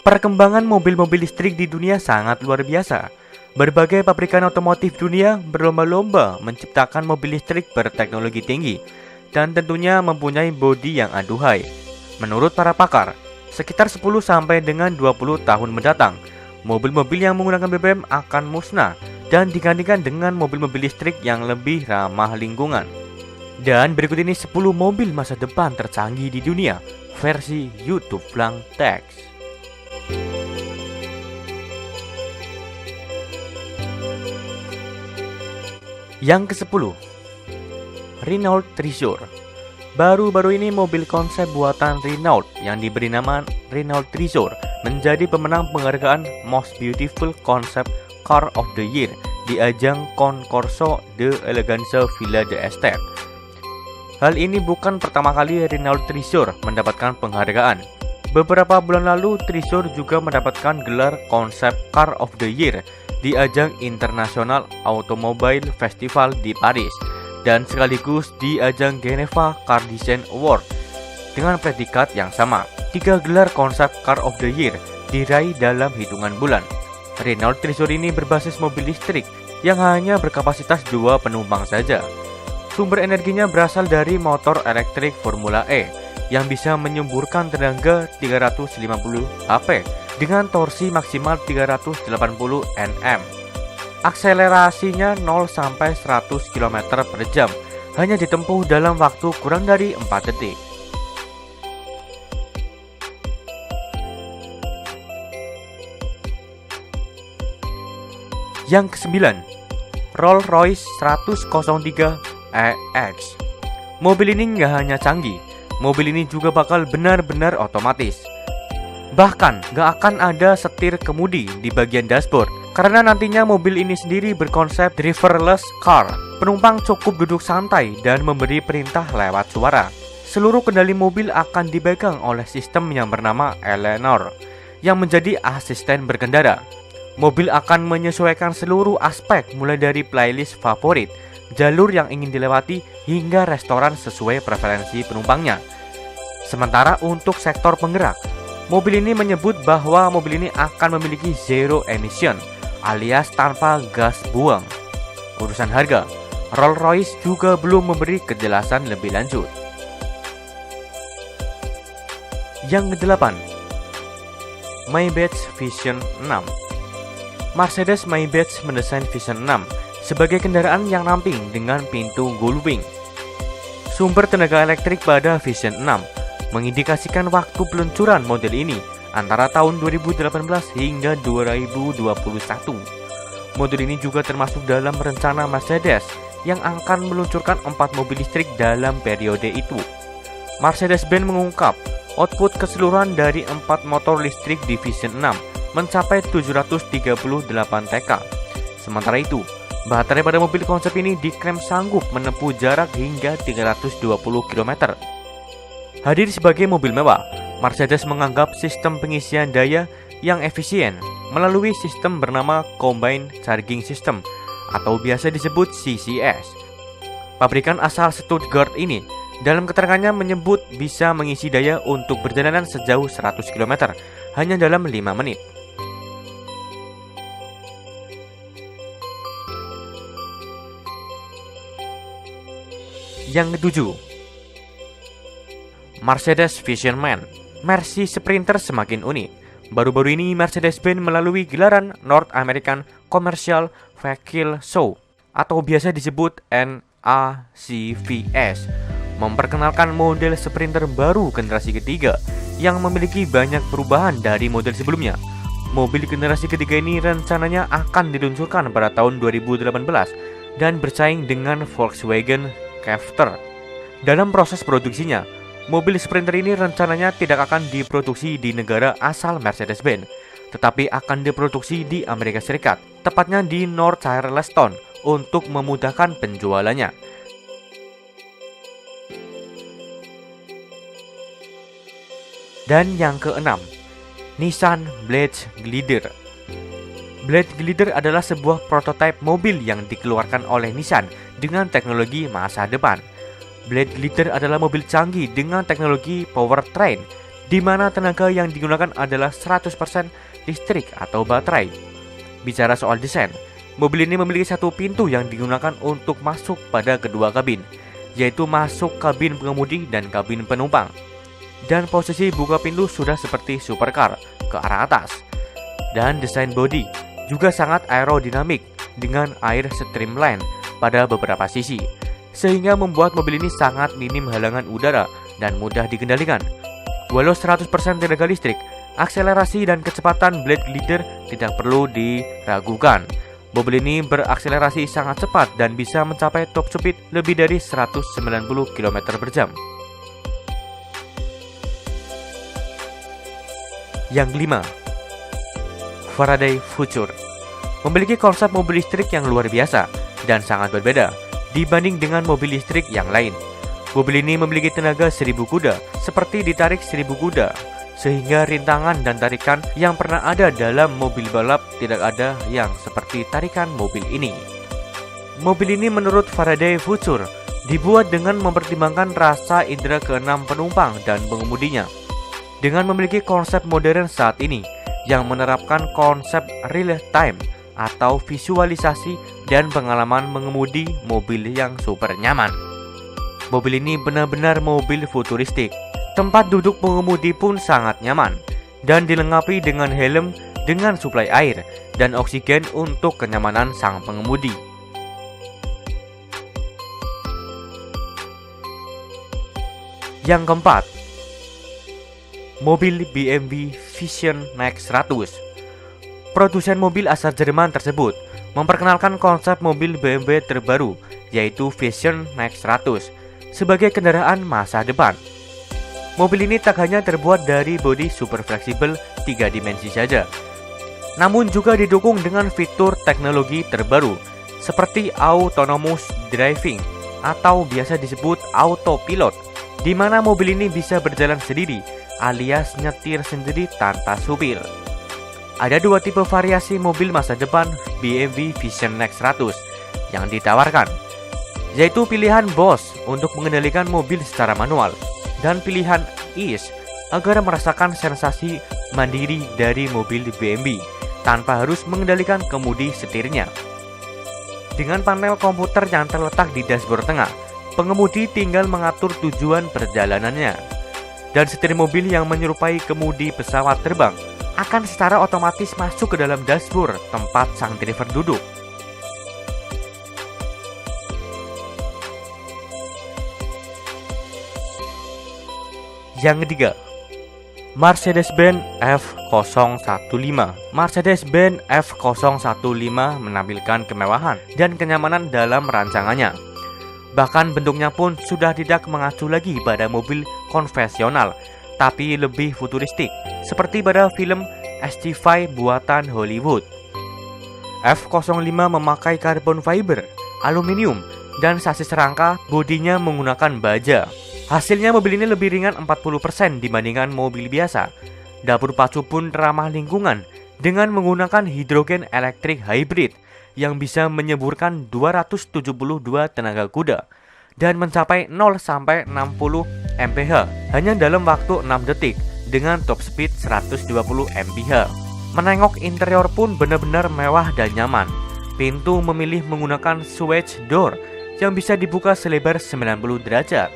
Perkembangan mobil-mobil listrik di dunia sangat luar biasa. Berbagai pabrikan otomotif dunia berlomba-lomba menciptakan mobil listrik berteknologi tinggi dan tentunya mempunyai bodi yang aduhai. Menurut para pakar, sekitar 10 sampai dengan 20 tahun mendatang, mobil-mobil yang menggunakan BBM akan musnah dan digantikan dengan mobil-mobil listrik yang lebih ramah lingkungan. Dan berikut ini 10 mobil masa depan tercanggih di dunia versi YouTube Blank Text. Yang ke-10, Renault Treasure. Baru-baru ini mobil konsep buatan Renault yang diberi nama Renault Treasure menjadi pemenang penghargaan Most Beautiful Concept Car of the Year di ajang Concorso de Eleganza Villa d'Este. Hal ini bukan pertama kali Renault Treasure mendapatkan penghargaan. Beberapa bulan lalu, Treasure juga mendapatkan gelar Concept Car of the Year di ajang International Automobile Festival di Paris dan sekaligus di ajang Geneva Car Design Award dengan predikat yang sama. 3 gelar konsep Car of the Year diraih dalam hitungan bulan. Renault Treasure ini berbasis mobil listrik yang hanya berkapasitas 2 penumpang saja. Sumber energinya berasal dari motor elektrik Formula E yang bisa menyemburkan tenaga 350 HP dengan torsi maksimal 380 Nm. Akselerasinya 0 sampai 100 km per jam hanya ditempuh dalam waktu kurang dari 4 detik. Yang ke-9, Rolls-Royce 103 EX. Mobil ini nggak hanya canggih, mobil ini juga bakal benar-benar otomatis. Bahkan gak akan ada setir kemudi di bagian dashboard karena nantinya mobil ini sendiri berkonsep driverless car. Penumpang cukup duduk santai dan memberi perintah lewat suara. Seluruh kendali mobil akan dipegang oleh sistem yang bernama Eleanor yang menjadi asisten berkendara. Mobil akan menyesuaikan seluruh aspek mulai dari playlist favorit, jalur yang ingin dilewati hingga restoran sesuai preferensi penumpangnya. Sementara untuk sektor penggerak, mobil ini menyebut bahwa mobil ini akan memiliki zero emission alias tanpa gas buang. Urusan harga, Rolls-Royce juga belum memberi kejelasan lebih lanjut. Yang ke-8, Maybach Vision 6. Mercedes Maybach mendesain Vision 6 sebagai kendaraan yang ramping dengan pintu gullwing. Sumber tenaga elektrik pada Vision 6 mengindikasikan waktu peluncuran model ini antara tahun 2018 hingga 2021. Model ini juga termasuk dalam rencana Mercedes yang akan meluncurkan 4 mobil listrik dalam periode itu. Mercedes-Benz mengungkap output keseluruhan dari 4 motor listrik di Vision 6 mencapai 738 TK. Sementara itu, baterai pada mobil konsep ini diklaim sanggup menempuh jarak hingga 320 km. Hadir sebagai mobil mewah, Mercedes menganggap sistem pengisian daya yang efisien melalui sistem bernama Combined Charging System atau biasa disebut CCS. Pabrikan asal Stuttgart ini dalam keterangannya menyebut bisa mengisi daya untuk perjalanan sejauh 100 km hanya dalam 5 menit. Yang ke-7, Mercedes Vision Man. Mercy Sprinter semakin unik. Baru-baru ini Mercedes-Benz melalui gelaran North American Commercial Vehicle Show atau biasa disebut NACVS memperkenalkan model Sprinter baru generasi ketiga yang memiliki banyak perubahan dari model sebelumnya. Mobil generasi ketiga ini rencananya akan diluncurkan pada tahun 2018 dan bersaing dengan Volkswagen Crafter. Dalam proses produksinya, mobil Sprinter ini rencananya tidak akan diproduksi di negara asal Mercedes-Benz, tetapi akan diproduksi di Amerika Serikat, tepatnya di North Charleston untuk memudahkan penjualannya. Dan yang ke-6, Nissan Blade Glider. Blade Glider adalah sebuah prototipe mobil yang dikeluarkan oleh Nissan dengan teknologi masa depan. Blade Glider adalah mobil canggih dengan teknologi powertrain di mana tenaga yang digunakan adalah 100% listrik atau baterai. Bicara soal desain, mobil ini memiliki satu pintu yang digunakan untuk masuk pada kedua kabin, yaitu masuk kabin pengemudi dan kabin penumpang. Dan posisi buka pintu sudah seperti supercar ke arah atas. Dan desain bodi juga sangat aerodinamik dengan air streamline pada beberapa sisi, sehingga membuat mobil ini sangat minim halangan udara dan mudah dikendalikan. Walau 100% tenaga listrik, akselerasi dan kecepatan blade glider tidak perlu diragukan. Mobil ini berakselerasi sangat cepat dan bisa mencapai top speed lebih dari 190 km per jam. Yang kelima, Faraday Future memiliki konsep mobil listrik yang luar biasa dan sangat berbeda dibanding dengan mobil listrik yang lain. Mobil ini memiliki tenaga 1000 kuda, seperti ditarik 1000 kuda, sehingga rintangan dan tarikan yang pernah ada dalam mobil balap tidak ada yang seperti tarikan mobil ini. Mobil ini menurut Faraday Future dibuat dengan mempertimbangkan rasa indera keenam penumpang dan pengemudinya. Dengan memiliki konsep modern saat ini yang menerapkan konsep real time atau visualisasi dan pengalaman mengemudi mobil yang super nyaman. Mobil ini benar-benar mobil futuristik. Tempat duduk pengemudi pun sangat nyaman dan dilengkapi dengan helm dengan suplai air dan oksigen untuk kenyamanan sang pengemudi. Yang keempat, mobil BMW Vision Next 100. Produsen mobil asal Jerman tersebut memperkenalkan konsep mobil BMW terbaru, yaitu Vision Next 100, sebagai kendaraan masa depan. Mobil ini tak hanya terbuat dari bodi super fleksibel 3 dimensi saja, namun juga didukung dengan fitur teknologi terbaru seperti autonomous driving atau biasa disebut autopilot, di mana mobil ini bisa berjalan sendiri alias nyetir sendiri tanpa supir. Ada dua tipe variasi mobil masa depan BMW Vision Next 100 yang ditawarkan, yaitu pilihan Boss untuk mengendalikan mobil secara manual dan pilihan Ease agar merasakan sensasi mandiri dari mobil BMW tanpa harus mengendalikan kemudi setirnya. Dengan panel komputer yang terletak di dashboard tengah, pengemudi tinggal mengatur tujuan perjalanannya, dan setir mobil yang menyerupai kemudi pesawat terbang akan secara otomatis masuk ke dalam dashboard tempat sang driver duduk. Yang ketiga, Mercedes-Benz F015. Mercedes-Benz F015 menampilkan kemewahan dan kenyamanan dalam rancangannya. Bahkan bentuknya pun sudah tidak mengacu lagi pada mobil konvensional, tapi lebih futuristik, seperti pada film ST5 buatan Hollywood. F05 memakai carbon fiber, aluminium, dan sasis rangka bodinya menggunakan baja. Hasilnya mobil ini lebih ringan 40% dibandingkan mobil biasa. Dapur pacu pun ramah lingkungan dengan menggunakan hidrogen elektrik hybrid yang bisa menyemburkan 272 tenaga kuda dan mencapai 0-60 mph hanya dalam waktu 6 detik dengan top speed 120 mph. Menengok interior pun benar-benar mewah dan nyaman. Pintu memilih menggunakan switch door yang bisa dibuka selebar 90 derajat.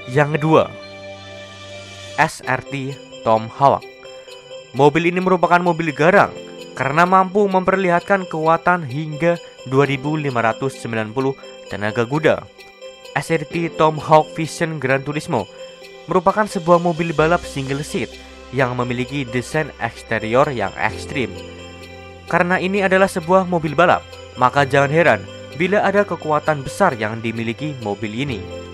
Yang kedua, SRT Tomahawk. Mobil ini merupakan mobil garang karena mampu memperlihatkan kekuatan hingga 2590 tenaga kuda. SRT Tomahawk Vision Gran Turismo merupakan sebuah mobil balap single seat yang memiliki desain eksterior yang ekstrim. Karena ini adalah sebuah mobil balap, maka jangan heran bila ada kekuatan besar yang dimiliki mobil ini.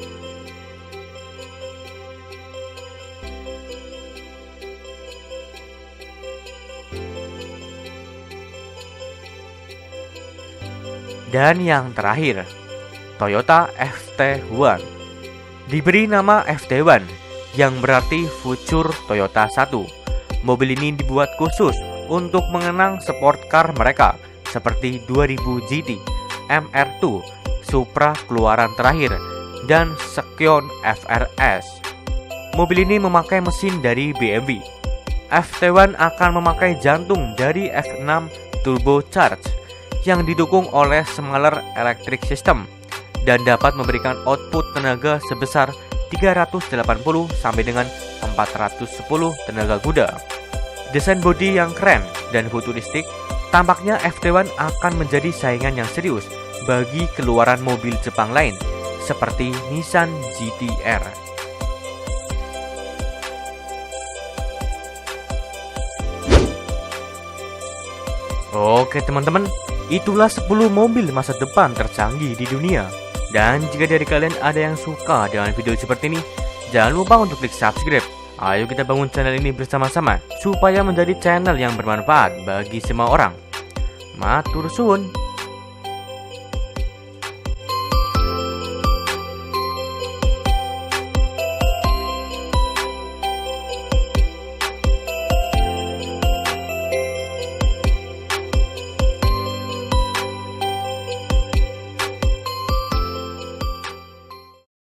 Dan yang terakhir, Toyota FT1. Diberi nama FT1 yang berarti Future Toyota 1. Mobil ini dibuat khusus untuk mengenang sport car mereka seperti 2000 GT, MR2, Supra keluaran terakhir, dan Scion FRS. Mobil ini memakai mesin dari BMW. FT1 akan memakai jantung dari F6 turbocharged yang didukung oleh smaller electric system dan dapat memberikan output tenaga sebesar 380 sampai dengan 410 tenaga kuda. Desain bodi yang keren dan futuristik, tampaknya FT1 akan menjadi saingan yang serius bagi keluaran mobil Jepang lain seperti Nissan GT-R. Oke teman-teman, itulah 10 mobil masa depan tercanggih di dunia. Dan jika dari kalian ada yang suka dengan video seperti ini, jangan lupa untuk klik subscribe. Ayo kita bangun channel ini bersama-sama supaya menjadi channel yang bermanfaat bagi semua orang. Matur suwun.